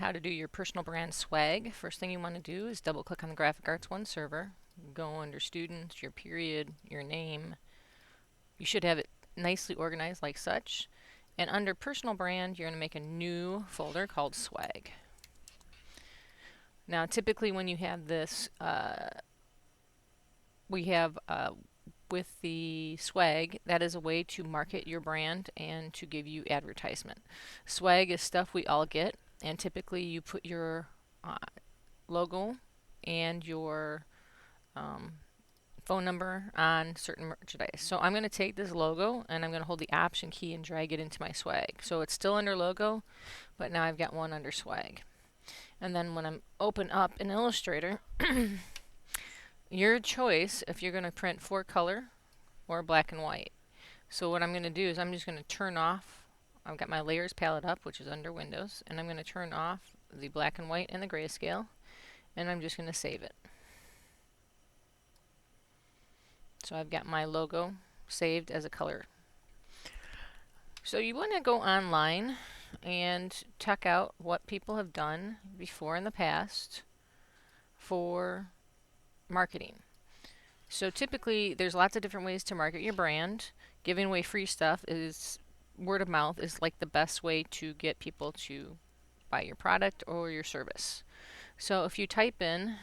How to do your personal brand swag. First thing you want to do is double click on the Graphic Arts One server. Go under students, your period, your name. You should have it nicely organized like such. And under personal brand, you're going to make a new folder called swag. Now typically when you have this, we have with the swag, that is a way to market your brand and to give you advertisement. Swag is stuff we all get, and typically you put your logo and your phone number on certain merchandise. So I'm going to take this logo and I'm going to hold the Option key and drag it into my swag. So it's still under logo, but now I've got one under swag. And then when I'm open up in Illustrator, your choice if you're going to print for color or black and white. So what I'm going to do is I'm just going to turn off, I've got my layers palette up, which is under Windows, and I'm going to turn off the black and white and the grayscale, and I'm just going to save it. So I've got my logo saved as a color. So you want to go online and check out what people have done before in the past for marketing. So typically there's lots of different ways to market your brand. Giving away free stuff is word of mouth is like the best way to get people to buy your product or your service. So if you type in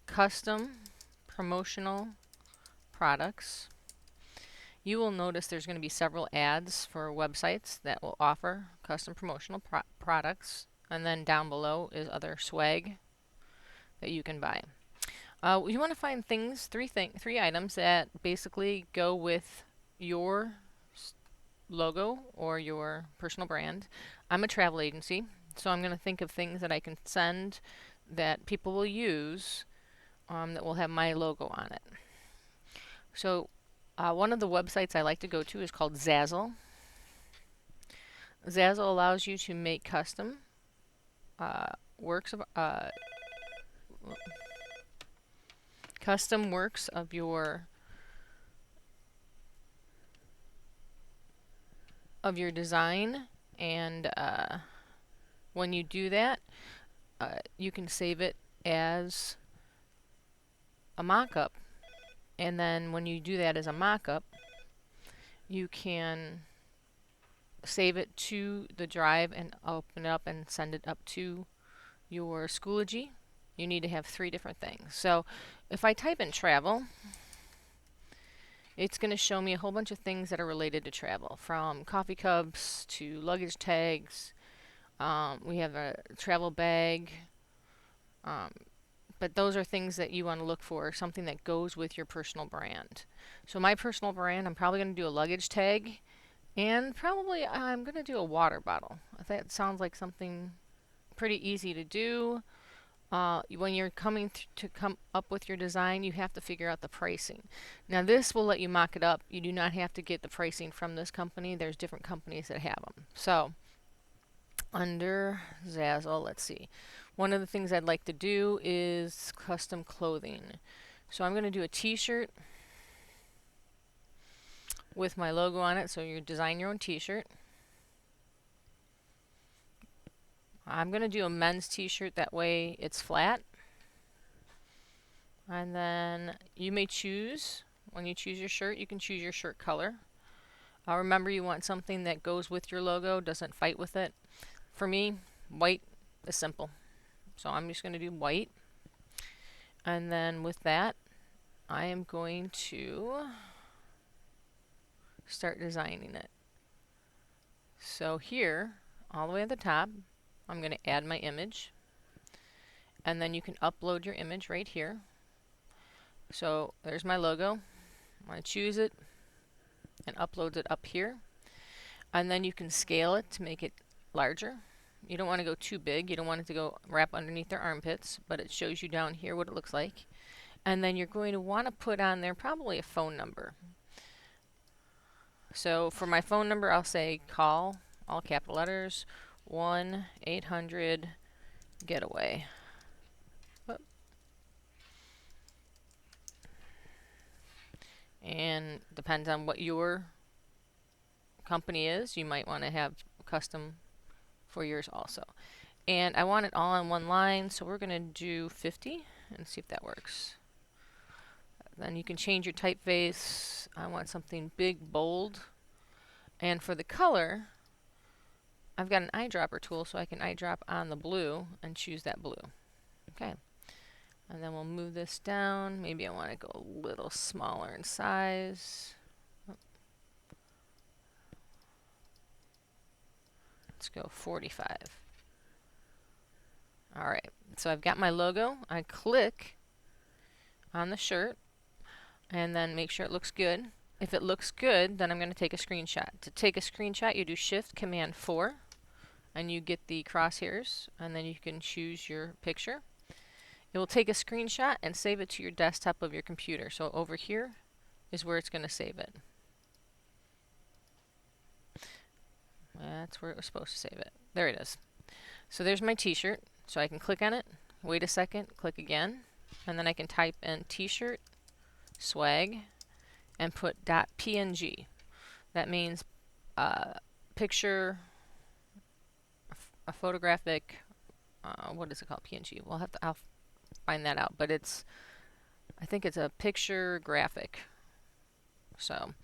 custom promotional products, you will notice there's going to be several ads for websites that will offer custom promotional products, and then down below is other swag that you can buy. You want to find three items that basically go with your logo or your personal brand. I'm a travel agency, so I'm going to think of things that I can send that people will use that will have my logo on it. So one of the websites I like to go to is called Zazzle. Zazzle allows you to make custom works of your design, and when you do that, you can save it as a mock-up, and then when you do that as a mock-up, you can save it to the drive and open it up and send it up to your Schoology. You need to have 3 different things. So if I type in travel, it's going to show me a whole bunch of things that are related to travel, from coffee cups to luggage tags. We have a travel bag, but those are things that you want to look for, something that goes with your personal brand. So my personal brand, I'm probably going to do a luggage tag, and probably I'm going to do a water bottle. That sounds like something pretty easy to do. When you're coming to come up with your design, you have to figure out the pricing. Now this will let you mock it up. You do not have to get the pricing from this company. There's different companies that have them. So under Zazzle, let's see. One of the things I'd like to do is custom clothing. So I'm going to do a t-shirt with my logo on it. So you design your own t-shirt. I'm going to do a men's t-shirt, that way it's flat. And then you may choose, when you choose your shirt, you can choose your shirt color. Remember, you want something that goes with your logo, doesn't fight with it. For me, white is simple. So I'm just going to do white. And then with that, I am going to start designing it. So here, all the way at the top, I'm going to add my image, and then you can upload your image right here. So there's my logo. I'm going to choose it and upload it up here, and then you can scale it to make it larger. You don't want to go too big. You don't want it to go wrap underneath their armpits, but it shows you down here what it looks like. And then you're going to want to put on there probably a phone number. So for my phone number, I'll say call, all capital letters, 1-800-GETAWAY. And depends on what your company is, you might want to have custom for yours also. And I want it all on one line, so we're going to do 50 and see if that works. Then you can change your typeface. I want something big, bold. And for the color, I've got an eyedropper tool, so I can eyedrop on the blue and choose that blue. Okay. And then we'll move this down. Maybe I want to go a little smaller in size. Let's go 45. Alright, so I've got my logo. I click on the shirt and then make sure it looks good. If it looks good, then I'm going to take a screenshot. To take a screenshot, you do Shift Command 4 and you get the crosshairs, and then you can choose your picture. It will take a screenshot and save it to your desktop of your computer. So over here is where it's going to save it. That's where it was supposed to save it. There it is. So there's my t-shirt. So I can click on it, wait a second, click again, and then I can type in t-shirt swag and put .png. That means picture, a photographic, what is it called? PNG. I'll find that out, but I think it's a picture graphic. So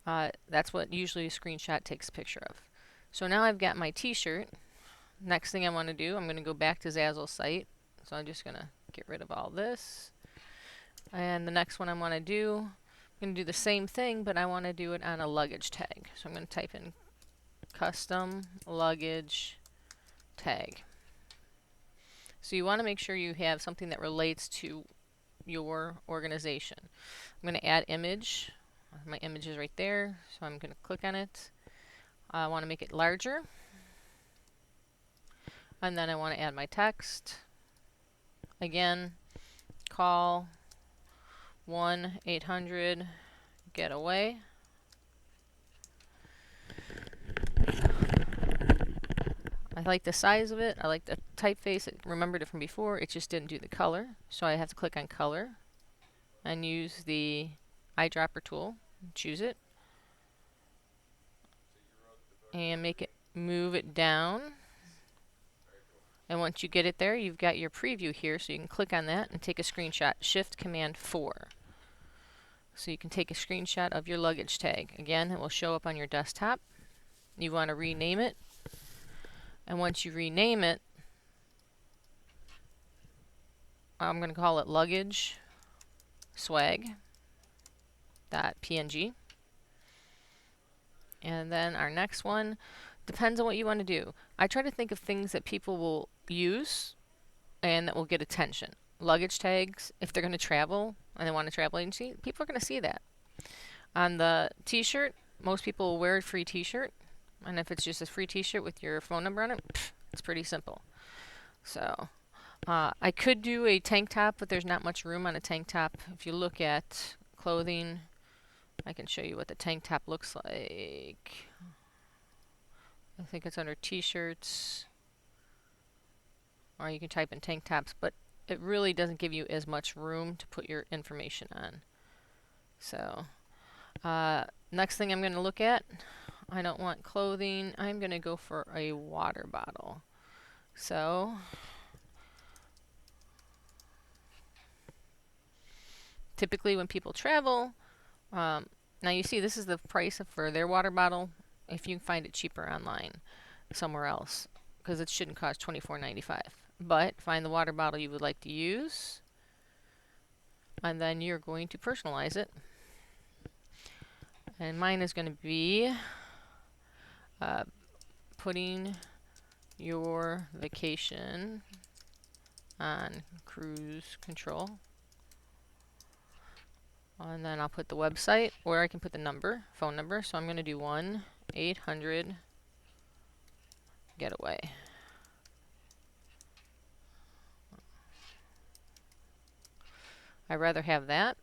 that's what usually a screenshot takes a picture of. So now I've got my t-shirt. Next thing I want to do, I'm going to go back to Zazzle's site. So I'm just going to get rid of all this. And the next one I want to do, I'm going to do the same thing, but I want to do it on a luggage tag. So I'm going to type in custom luggage tag. So you want to make sure you have something that relates to your organization. I'm going to add image. My image is right there, so I'm going to click on it. I want to make it larger. And then I want to add my text. Again, call 1-800-GET-AWAY. I like the size of it. I like the typeface. I remembered it from before. It just didn't do the color. So I have to click on color and use the eyedropper tool. Choose it. And move it down. And once you get it there, you've got your preview here, so you can click on that and take a screenshot. Shift Command 4. So you can take a screenshot of your luggage tag. Again, it will show up on your desktop. You want to rename it. And once you rename it, I'm going to call it luggage swag.png. And then our next one depends on what you want to do. I try to think of things that people will use and that will get attention. Luggage tags, if they're going to travel and they want a travel agency, people are going to see that. On the t-shirt, most people will wear a free t-shirt. And if it's just a free t-shirt with your phone number on it, it's pretty simple. So I could do a tank top, but there's not much room on a tank top. If you look at clothing, I can show you what the tank top looks like. I think it's under t-shirts, or you can type in tank tops, but it really doesn't give you as much room to put your information on. So next thing I'm going to look at, I don't want clothing. I'm going to go for a water bottle. So typically when people travel, now you see this is the price for their water bottle. If you find it cheaper online somewhere else, because it shouldn't cost $24.95. But find the water bottle you would like to use, and then you're going to personalize it. And mine is going to be putting your vacation on cruise control. And then I'll put the website, or I can put the number, phone number. So I'm going to do 1-800-GET-AWAY. I'd rather have that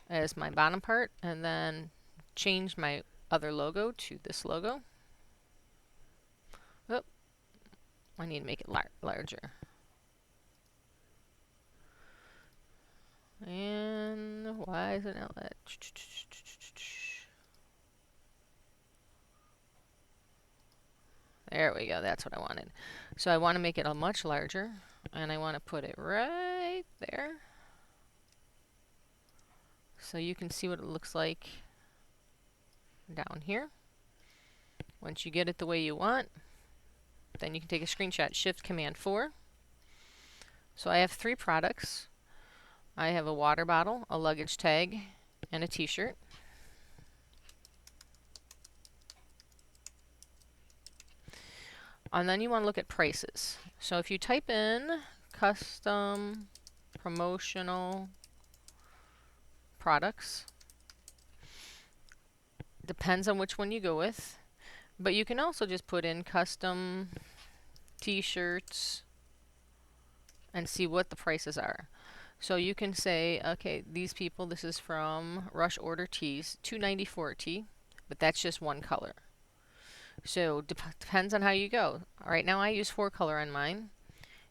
as my bottom part, and then change my other logo to this logo. Oh, I need to make it larger. And why is it not that? There we go. That's what I wanted. So I want to make it a much larger, and I want to put it right there. So you can see what it looks like down here. Once you get it the way you want, then you can take a screenshot. Shift Command 4. So I have 3 products. I have a water bottle, a luggage tag, and a t-shirt. And then you want to look at prices. So if you type in custom promotional products, depends on which one you go with, but you can also just put in custom t-shirts and see what the prices are. So you can say, okay, these people, this is from Rush Order Tees, $2.94 tee, but that's just one color. So depends on how you go. Right now I use 4 color on mine.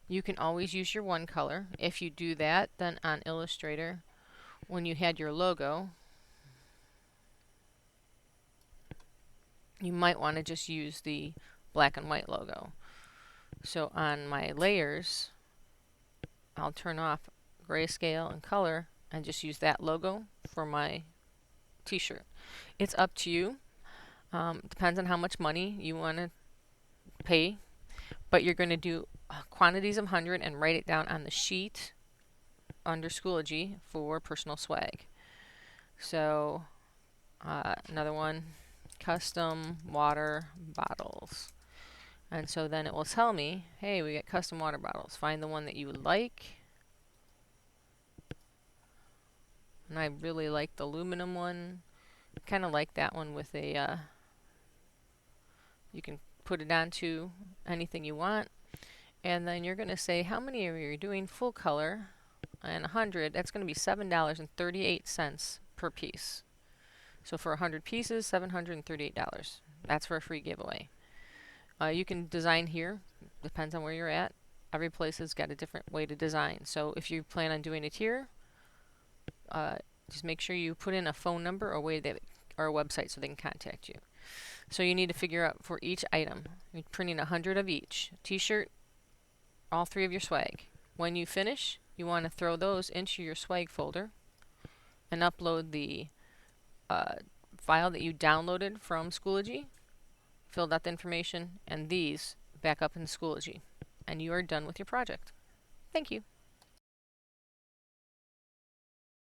You can always use your 1 color. If you do that, then on Illustrator, when you had your logo, you might want to just use the black and white logo. So on my layers, I'll turn off grayscale and color and just use that logo for my t-shirt. It's up to you. Depends on how much money you want to pay, but you're going to do quantities of 100 and write it down on the sheet under Schoology for personal swag. So another one, custom water bottles. And so then it will tell me, hey, we got custom water bottles. Find the one that you would like. And I really like the aluminum one. Kind of like that one with a, you can put it onto anything you want. And then you're going to say how many are you doing full color, and 100, that's going to be $7.38 per piece. So for 100 pieces, $738. That's for a free giveaway. You can design here, depends on where you're at. Every place has got a different way to design. So if you plan on doing it here, just make sure you put in a phone number or a website so they can contact you. So you need to figure out for each item. You're printing 100 of each. T-shirt, all 3 of your swag. When you finish, you want to throw those into your swag folder and upload the file that you downloaded from Schoology, filled out the information, and these back up in Schoology. And you are done with your project. Thank you.